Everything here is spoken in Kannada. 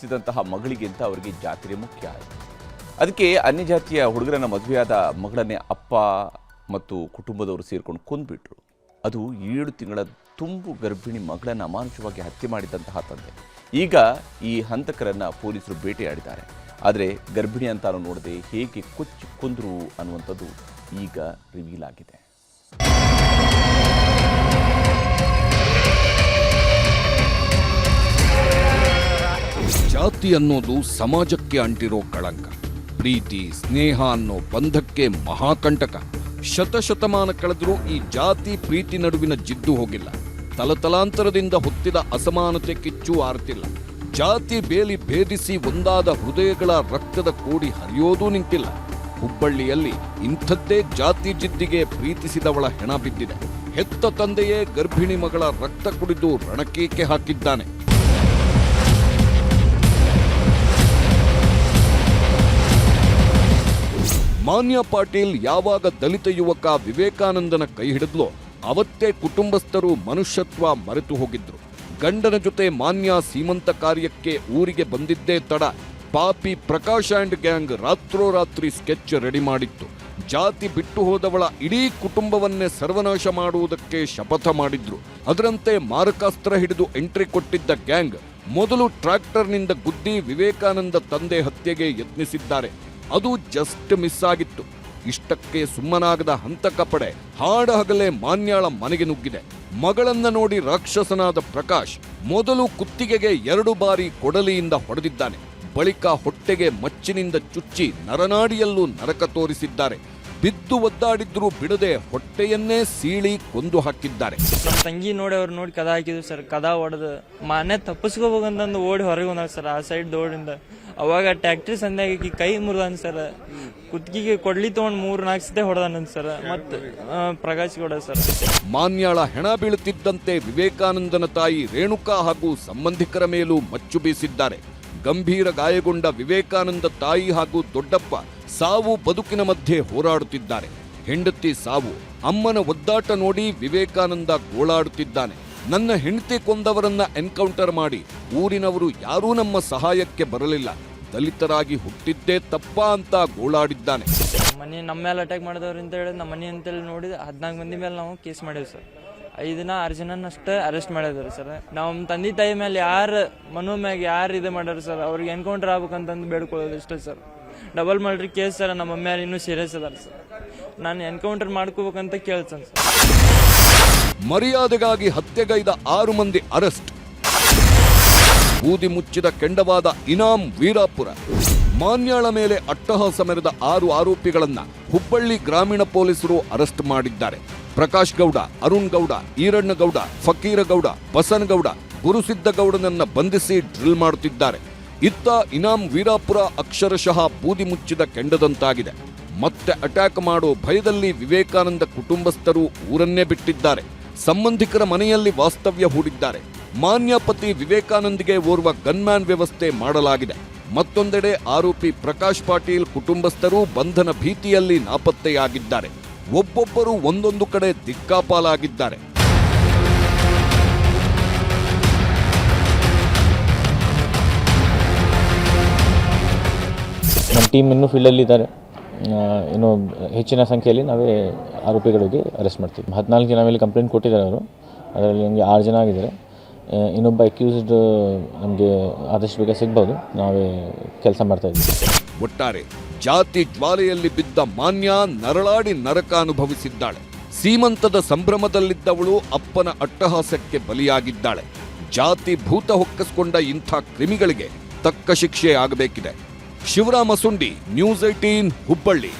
ಪ್ರೀತಿಸಿದಂತಹ ಮಗಳಿಗಿಂತ ಅವರಿಗೆ ಜಾತಿನೇ ಮುಖ್ಯ ಆಯಿತು. ಅದಕ್ಕೆ ಅನ್ಯ ಜಾತಿಯ ಹುಡುಗರನ್ನ ಮದುವೆಯಾದ ಮಗಳನ್ನೇ ಅಪ್ಪ ಮತ್ತು ಕುಟುಂಬದವರು ಸೇರಿಕೊಂಡು ಕೊಂದುಬಿಟ್ರು. ಅದು 7 ತಿಂಗಳ ತುಂಬು ಗರ್ಭಿಣಿ ಮಗಳನ್ನು ಅಮಾನುಷವಾಗಿ ಹತ್ಯೆ ಮಾಡಿದಂತಹ ತಂದೆ. ಈಗ ಈ ಹಂತಕರನ್ನು ಪೊಲೀಸರು ಬೇಟೆಯಾಡಿದ್ದಾರೆ. ಆದರೆ ಗರ್ಭಿಣಿ ಅಂತಾನು ನೋಡದೆ ಹೇಗೆ ಕೊಚ್ಚಿ ಕೊಂದ್ರು ಅನ್ನುವಂಥದ್ದು ಈಗ ರಿವೀಲ್ ಆಗಿದೆ. ಜಾತಿ ಅನ್ನೋದು ಸಮಾಜಕ್ಕೆ ಅಂಟಿರೋ ಕಳಂಕ. ಪ್ರೀತಿ ಸ್ನೇಹ ಅನ್ನೋ ಬಂಧಕ್ಕೆ ಮಹಾಕಂಟಕ. ಶತಶತಮಾನ ಕಳೆದರೂ ಈ ಜಾತಿ ಪ್ರೀತಿ ನಡುವಿನ ಜಿದ್ದು ಹೋಗಿಲ್ಲ. ತಲತಲಾಂತರದಿಂದ ಹೊತ್ತಿದ ಅಸಮಾನತೆ ಕಿಚ್ಚು ಆರ್ತಿಲ್ಲ. ಜಾತಿ ಬೇಲಿ ಭೇದಿಸಿ ಒಂದಾದ ಹೃದಯಗಳ ರಕ್ತದ ಕೋಡಿ ಹರಿಯೋದೂ ನಿಂತಿಲ್ಲ. ಹುಬ್ಬಳ್ಳಿಯಲ್ಲಿ ಇಂಥದ್ದೇ ಜಾತಿ ಜಿದ್ದಿಗೆ ಪ್ರೀತಿಸಿದವಳ ಹೆಣ ಬಿದ್ದಿದೆ. ಹೆತ್ತ ತಂದೆಯೇ ಗರ್ಭಿಣಿ ಮಗಳ ರಕ್ತ ಕುಡಿದು ರಣಕೇಕೆ ಹಾಕಿದ್ದಾನೆ. ಮಾನ್ಯ ಪಾಟೀಲ್ ಯಾವಾಗ ದಲಿತ ಯುವಕ ವಿವೇಕಾನಂದನ ಕೈ ಹಿಡಿದ್ಲೋ ಅವತ್ತೇ ಕುಟುಂಬಸ್ಥರು ಮನುಷ್ಯತ್ವ ಮರೆತು ಹೋಗಿದ್ರು. ಗಂಡನ ಜೊತೆ ಮಾನ್ಯ ಸೀಮಂತ ಕಾರ್ಯಕ್ಕೆ ಊರಿಗೆ ಬಂದಿದ್ದೇ ತಡ ಪಾಪಿ ಪ್ರಕಾಶ್ ಆ್ಯಂಡ್ ಗ್ಯಾಂಗ್ ರಾತ್ರೋರಾತ್ರಿ ಸ್ಕೆಚ್ ರೆಡಿ ಮಾಡಿತ್ತು. ಜಾತಿ ಬಿಟ್ಟು ಹೋದವಳ ಇಡೀ ಕುಟುಂಬವನ್ನೇ ಸರ್ವನಾಶ ಮಾಡುವುದಕ್ಕೆ ಶಪಥ ಮಾಡಿದ್ರು. ಅದರಂತೆ ಮಾರಕಾಸ್ತ್ರ ಹಿಡಿದು ಎಂಟ್ರಿ ಕೊಟ್ಟಿದ್ದ ಗ್ಯಾಂಗ್ ಮೊದಲು ಟ್ರ್ಯಾಕ್ಟರ್ನಿಂದ ಗುದ್ದಿ ವಿವೇಕಾನಂದ ತಂದೆ ಹತ್ಯೆಗೆ ಯತ್ನಿಸಿದ್ದಾರೆ. ಅದು ಜಸ್ಟ್ ಮಿಸ್ ಆಗಿತ್ತು. ಇಷ್ಟಕ್ಕೆ ಸುಮ್ಮನಾಗದ ಹಂತಕ ಪಡೆ ಹಾಡಹಗಲೇ ಮಾನ್ಯಾಳ ಮನೆಗೆ ನುಗ್ಗಿದೆ. ಮಗಳನ್ನ ನೋಡಿ ರಾಕ್ಷಸನಾದ ಪ್ರಕಾಶ್ ಮೊದಲು ಕುತ್ತಿಗೆಗೆ 2 ಬಾರಿ ಕೊಡಲಿಯಿಂದ ಹೊಡೆದಿದ್ದಾನೆ. ಬಳಿಕ ಹೊಟ್ಟೆಗೆ ಮಚ್ಚಿನಿಂದ ಚುಚ್ಚಿ ನರನಾಡಿಯಲ್ಲೂ ನರಕ ತೋರಿಸಿದ್ದಾರೆ. ಬಿದ್ದು ಒದ್ದಾಡಿದ್ರೂ ಬಿಡದೆ ಹೊಟ್ಟೆಯನ್ನೇ ಸೀಳಿ ಕೊಂದು ಹಾಕಿದ್ದಾರೆ. ನಮ್ಮ ತಂಗಿ ನೋಡಿ ಅವ್ರು ನೋಡಿ ಕದ ಹಾಕಿದ್ರು ಸರ್. ಕದ ಹೊಡೆದು ಮನೆ ತಪ್ಪಿಸ್ಕೋಬೇಕಂತಂದು ಓಡಿ ಹೊರಗೆ ಬಂದ ಸರ್. ಆ ಸೈಡ್ ದೋಡಿಂದ ಅವಾಗ ಟ್ಯಾಕ್ಟ್ರಿ ಸಂಧ್ಯಾಗಿ ಕೈ ಮುರಿದಾನ ಸರ್. ಕುತ್ತಿಗೆಗೆ ಕೊಡ್ಲಿ ತಗೊಂಡು 3-4 ಸತೆ ಹೊಡೆದಾನ ಸರ್. ಮತ್ತೆ ಪ್ರಕಾಶ್ ಗೌಡ ಸರ್. ಮಾನ್ಯಾಳ ಹೆಣ ಬೀಳುತ್ತಿದ್ದಂತೆ ವಿವೇಕಾನಂದನ ತಾಯಿ ರೇಣುಕಾ ಹಾಗೂ ಸಂಬಂಧಿಕರ ಮೇಲೂ ಮಚ್ಚು ಬೀಸಿದ್ದಾರೆ. ಗಂಭೀರ ಗಾಯಗೊಂಡ ವಿವೇಕಾನಂದ ತಾಯಿ ಹಾಗೂ ದೊಡ್ಡಪ್ಪ ಸಾವು ಬದುಕಿನ ಮಧ್ಯೆ ಹೋರಾಡುತ್ತಿದ್ದಾರೆ. ಹೆಂಡತಿ ಸಾವು, ಅಮ್ಮನ ಒದ್ದಾಟ ನೋಡಿ ವಿವೇಕಾನಂದ ಗೋಳಾಡುತ್ತಿದ್ದಾನೆ. ನನ್ನ ಹೆಂಡತಿ ಕೊಂದವರನ್ನ ಎನ್ಕೌಂಟರ್ ಮಾಡಿ ಊರಿನವರು ಯಾರೂ ನಮ್ಮ ಸಹಾಯಕ್ಕೆ ಬರಲಿಲ್ಲ. ದಲಿತರಾಗಿ ಹುಟ್ಟಿದ್ದೇ ತಪ್ಪ ಅಂತ ಗೋಳಾಡಿದ್ದಾನೆ. ಮನೆ ನಮ್ಮ ಮೇಲೆ ಅಟ್ಯಾಕ್ ಮಾಡಿದವ್ರು ಅಂತ ಹೇಳಿದ್ರೆ ನಮ್ಮ ಮನೆ ಅಂತೇಳಿ ನೋಡಿ 14 ಮಂದಿ ಮೇಲೆ ನಾವು ಕೇಸ್ ಮಾಡೇವಿ ಸರ್. 5 ದಿನ 6 ಜನನಷ್ಟೇ ಅರೆಸ್ಟ್ ಮಾಡಿದ್ರು ಸರ್. ನಮ್ಮ ತಂದೆ ತಾಯಿ ಮೇಲೆ ಯಾರು ಮನು ಮ್ಯಾಗ ಯಾರು ಇದು ಮಾಡ್ಯಾರ ಸರ್ ಅವ್ರಿಗೆ ಎನ್ಕೌಂಟರ್ ಆಗ್ಬೇಕಂತಂದು ಬೇಡ್ಕೊಳ್ಳೋದು ಇಷ್ಟೇ sir. Double murder case sir. ನಮ್ಮ ಮಮ್ಮಿಯಾರು ಇನ್ನೂ ಸೀರಿಯಸ್ ಅದಾರ ಸರ್. ನಾನು ಎನ್ಕೌಂಟರ್ ಮಾಡ್ಕೋಬೇಕಂತ ಕೇಳ್ತೇನೆ ಸರ್. ಮರ್ಯಾದೆಗಾಗಿ ಹತ್ಯೆಗೈದ 6 ಮಂದಿ ಅರೆಸ್ಟ್. ಬೂದಿ ಮುಚ್ಚಿದ ಕೆಂಡವಾದ ಇನಾಂ ವೀರಾಪುರ. ಮಾನ್ಯಾಳ ಮೇಲೆ ಅಟ್ಟಹಾಸ ಮೆರೆದ 6 ಆರೋಪಿಗಳನ್ನ ಹುಬ್ಬಳ್ಳಿ ಗ್ರಾಮೀಣ ಪೊಲೀಸರು ಅರೆಸ್ಟ್ ಮಾಡಿದ್ದಾರೆ. ಪ್ರಕಾಶ್ ಗೌಡ, ಅರುಣ್ ಗೌಡ, ಈರಣ್ಣಗೌಡ, ಫಕೀರಗೌಡ, ಬಸನಗೌಡ, ಗುರುಸಿದ್ದಗೌಡನನ್ನ ಬಂಧಿಸಿ ಡ್ರಿಲ್ ಮಾಡುತ್ತಿದ್ದಾರೆ. ಇತ್ತ ಇನಾಂ ವೀರಾಪುರ ಅಕ್ಷರಶಃ ಬೂದಿ ಮುಚ್ಚಿದ ಕೆಂಡದಂತಾಗಿದೆ. ಮತ್ತೆ ಅಟ್ಯಾಕ್ ಮಾಡೋ ಭಯದಲ್ಲಿ ವಿವೇಕಾನಂದ ಕುಟುಂಬಸ್ಥರು ಊರನ್ನೇ ಬಿಟ್ಟಿದ್ದಾರೆ. ಸಂಬಂಧಿಕರ ಮನೆಯಲ್ಲಿ ವಾಸ್ತವ್ಯ ಹೂಡಿದ್ದಾರೆ. ಮಾನ್ಯ ಪತಿ ವಿವೇಕಾನಂದ್ಗೆ ಓರ್ವ ಗನ್ಮ್ಯಾನ್ ವ್ಯವಸ್ಥೆ ಮಾಡಲಾಗಿದೆ. ಮತ್ತೊಂದೆಡೆ ಆರೋಪಿ ಪ್ರಕಾಶ್ ಪಾಟೀಲ್ ಕುಟುಂಬಸ್ಥರು ಬಂಧನ ಭೀತಿಯಲ್ಲಿ ನಾಪತ್ತೆಯಾಗಿದ್ದಾರೆ. ಒಬ್ಬೊಬ್ಬರು ಒಂದೊಂದು ಕಡೆ ದಿಕ್ಕಾಪಾಲಾಗಿದ್ದಾರೆ. ನಮ್ಮ ಟೀಮ್ ಇನ್ನೂ ಫೀಲ್ಡಲ್ಲಿದ್ದಾರೆ. ಇನ್ನೂ ಹೆಚ್ಚಿನ ಸಂಖ್ಯೆಯಲ್ಲಿ ನಾವೇ ಆರೋಪಿಗಳಿಗೆ ಅರೆಸ್ಟ್ ಮಾಡ್ತೀವಿ. 14 ಜನ ಮೇಲೆ ಕಂಪ್ಲೇಂಟ್ ಕೊಟ್ಟಿದ್ದಾರೆ ಅವರು. ಅದರಲ್ಲಿ ನಮಗೆ 6 ಜನ ಆಗಿದ್ದಾರೆ. ಇನ್ನೊಬ್ಬ ಅಕ್ಯೂಸ್ಡ್ ನಮಗೆ ಆದಷ್ಟು ಬೇಗ ಸಿಗ್ಬೋದು. ನಾವೇ ಕೆಲಸ ಮಾಡ್ತಾ ಇದ್ದೀವಿ. ಒಟ್ಟಾರೆ ಜಾತಿ ಜ್ವಾಲೆಯಲ್ಲಿ ಬಿದ್ದ ಮಾನ್ಯ ನರಳಾಡಿ ನರಕ ಅನುಭವಿಸಿದ್ದಾಳೆ. ಸೀಮಂತದ ಸಂಭ್ರಮದಲ್ಲಿದ್ದವಳು ಅಪ್ಪನ ಅಟ್ಟಹಾಸಕ್ಕೆ ಬಲಿಯಾಗಿದ್ದಾಳೆ. ಜಾತಿ ಭೂತ ಹೊಕ್ಕಿಸಿಕೊಂಡ ಇಂಥ ಕ್ರಿಮಿಗಳಿಗೆ ತಕ್ಕ ಶಿಕ್ಷೆ ಆಗಬೇಕಿದೆ. ಶಿವರಾಮ ಸುಂಡಿ, ನ್ಯೂಸ್ 18 ಹುಬ್ಬಳ್ಳಿ.